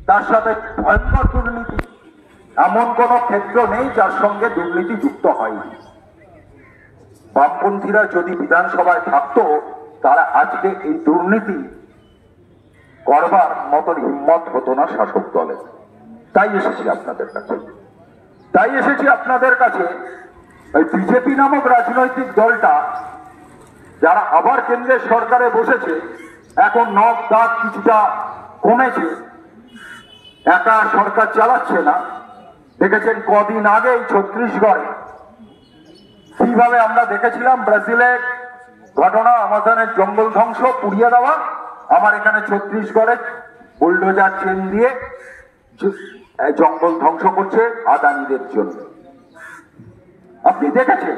তার সাথে ভয়ঙ্কর দুর্নীতি। এমন কোন ক্ষেত্র নেই যার সঙ্গে দুর্নীতি যুক্ত হয়নি। বামপন্থীরা যদি বিধানসভায় থাকতো তারা আজকে এই দুর্নীতি করবার মতন হিম্মত হতো না শাসক দলের। তাই এসেছি আপনাদের কাছে। এই বিজেপি নামক রাজনৈতিক দলটা যারা আবার কেন্দ্রের সরকারে বসেছে, এখন নখ দাঁত কিছুটা কমেছে, একা সরকার চালাচ্ছে না। দেখেছেন কদিন আগে ছত্তিশগড়ে কিভাবে আমরা দেখেছিলাম ব্রাজিলের ঘটনা, আমাজনের জঙ্গল ধ্বংস, পুড়িয়ে দেওয়া। আমার এখানে ছত্তিশগড়ে বুলডোজার চেন দিয়ে জঙ্গল ধ্বংস করছে আদানিদের জন্য। আপনি দেখেছেন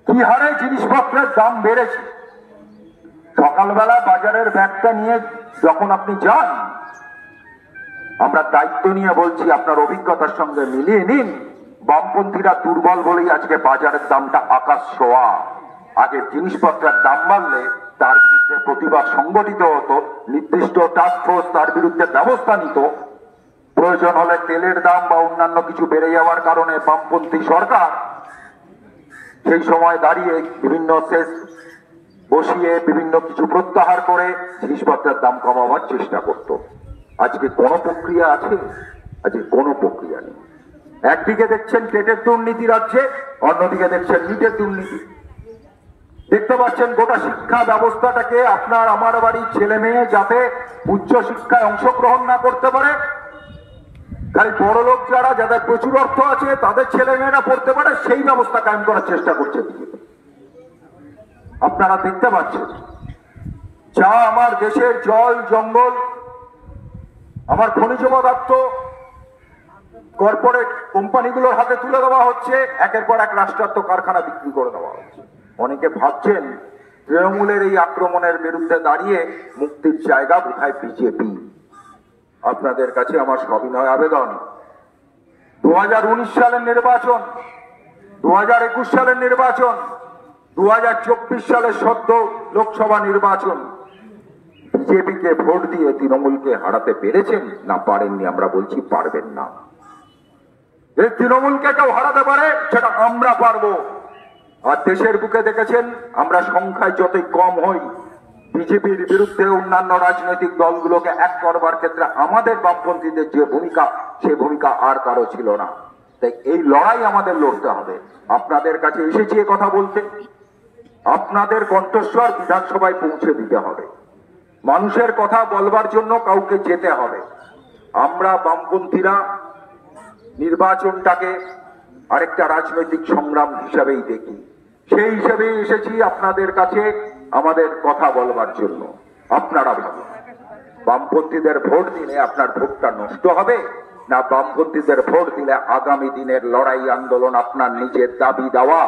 কি হারে জিনিসপত্রের দাম বেড়েছে। সকালবেলা বাজারের ব্যাগটা নিয়ে যখন আপনি যান, আমরা দায়িত্ব নিয়ে বলছি আপনার অভিজ্ঞতার সঙ্গে মিলিয়ে নিন। বামপন্থীরা দুর্বল বলেই আজকে বাজারের দামটা আকাশ ছোঁয়া। আগের জিনিসপত্রের দাম বাড়লে তার বিরুদ্ধে প্রতিবাদ সংগঠিত হতো, নির্দিষ্ট টাস্ক ফোর্স তার বিরুদ্ধে ব্যবস্থা নিত। প্রয়োজন হলে তেলের দাম বা অন্যান্য কিছু বেড়ে যাওয়ার কারণে বামপন্থী সরকার সেই সময় দাঁড়িয়ে বিভিন্ন সেস বসিয়ে বিভিন্ন কিছু প্রত্যাহার করে জিনিসপত্রের দাম কমাবার চেষ্টা করত। আজকে কোন প্রক্রিয়া আছে? আজকে কোনো প্রক্রিয়া নেই। একদিকে দেখছেন পেটের দুর্নীতি রাজ্যে, অন্যদিকে দেখছেন নিটের দুর্নীতি। দেখতে পাচ্ছেন গোটা শিক্ষা ব্যবস্থাটাকে আপনার আমার বাড়ির ছেলে মেয়ে যাতে উচ্চ শিক্ষায় অংশগ্রহণ না করতে পারে, খালি বড় লোক যারা, যাদের প্রচুর অর্থ আছে তাদের ছেলে মেয়েরা পড়তে পারে, সেই ব্যবস্থা কায়েম করার চেষ্টা করছে। আপনারা দেখতে পাচ্ছেন যা আমার দেশের জল জঙ্গল, আমার খনিজ পদার্থ কর্পোরেট কোম্পানিগুলোর হাতে তুলে দেওয়া হচ্ছে, একের পর এক রাষ্ট্রায়ত্ত কারখানা বিক্রি করে দেওয়া হচ্ছে। অনেকে ভাবছেন তৃণমূলের এই আক্রমণের বিরুদ্ধে দাঁড়িয়ে মুক্তির জায়গা কোথায় বিজেপি। আপনাদের কাছে আমার সবিনয় আবেদন, 2019 সালের নির্বাচন, 2021 সালের নির্বাচন, 2024 সালের সদ্য লোকসভা নির্বাচন, বিজেপিকে ভোট দিয়ে তৃণমূলকে হারাতে পেরেছেন না পারেননি? আমরা বলছি পারবেন না। এই তৃণমূলকে কেউ হারাতে পারে সেটা আমরা পারবো। আর দেশের বুকে দেখেছেন আমরা সংখ্যায় যতই কম হই, বিজেপির বিরুদ্ধে অন্যান্য রাজনৈতিক দলগুলোকে এক করবার ক্ষেত্রে আমাদের বামপন্থীদের যে ভূমিকা, সে ভূমিকা আর কারো ছিল না। তাই এই লড়াই আমাদের লড়তে হবে। আপনাদের কাছে এসেছি কথা বলতে, আপনাদের কণ্ঠস্বর বিধানসভায় পৌঁছে দিতে হবে। মানুষের কথা বলবার জন্য কাউকে যেতে হবে। আমরা বামপন্থীরা নির্বাচনটাকে আরেকটা রাজনৈতিক সংগ্রাম হিসাবেই দেখি। সেই হিসেবেই এসেছি আপনাদের কাছে আমাদের কথা বলবার জন্য। আপনারা ভাবুন, বামপন্থীদের ভোট দিলে আপনার ভোটটা নষ্ট হবে, না বামপন্থীদের ভোট দিলে আগামী দিনের লড়াই আন্দোলন, আপনার নিজের দাবি দেওয়া,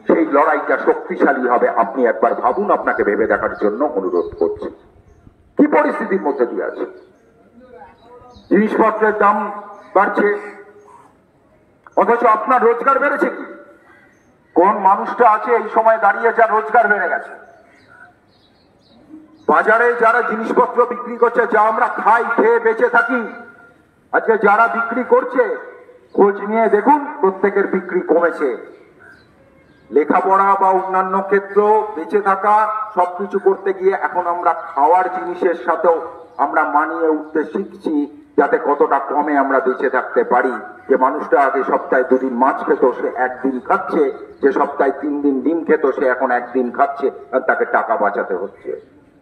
সেই লড়াইটা শক্তিশালী হবে? আপনি একবার ভাবুন, আপনাকে ভেবে দেখার জন্য অনুরোধ করছি। কি পরিস্থিতির মধ্যে দিয়ে আছে? জিনিসপত্রের দাম বাড়ছে, অথচ আপনার রোজগার বেড়েছে কি? কোন মানুষটা আছে এই সময় দাঁড়িয়ে যার রোজগার বেড়ে গেছে? বাজারে যারা জিনিসপত্র বিক্রি করছে, যা আমরা খাই, খেয়ে বেঁচে থাকি, আজকে যারা বিক্রি করছে খোঁজ নিয়ে দেখুন প্রত্যেকের বিক্রি কমেছে। লেখাপড়া বা অন্যান্য ক্ষেত্র, বেঁচে থাকা, সবকিছু করতে গিয়ে এখন আমরা খাওয়ার জিনিসের সাথেও আমরা মানিয়ে উঠতে শিখছি, যাতে কতটা কমে আমরা বেঁচে থাকতে পারি। যে মানুষটা আগে সপ্তাহে 2 দিন মাছ খেত, সে 1 দিন খাচ্ছে। যে সপ্তাহে 3 দিন ডিম খেত, সে এখন 1 দিন খাচ্ছে, আর তাকে টাকা বাঁচাতে হচ্ছে।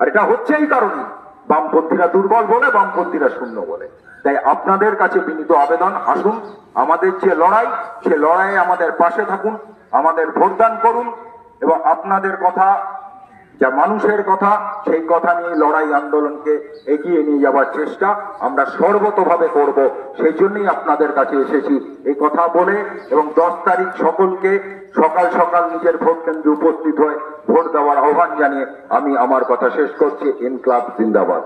আর এটা হচ্ছে এই কারণে বামপন্থীরা দুর্বল বলে, বামপন্থীরা শূন্য বলে। তাই আপনাদের কাছে বিনীত আবেদন, আসুন আমাদের যে লড়াই, সে লড়াইয়ে আমাদের পাশে থাকুন, আমাদের ভোটদান করুন, এবং আপনাদের কথা, যা মানুষের কথা, সেই কথা নিয়ে লড়াই আন্দোলনকে এগিয়ে নিয়ে যাওয়ার চেষ্টা আমরা সর্বতভাবে করব। সেই জন্যই আপনাদের কাছে এসেছি এই কথা বলে, এবং 10 তারিখ সকলকে সকাল সকাল নিজের ভোট কেন্দ্রে উপস্থিত হয়ে ভোট দেওয়ার আহ্বান জানিয়ে আমি আমার কথা শেষ করছি। ইনকলাব জিন্দাবাদ।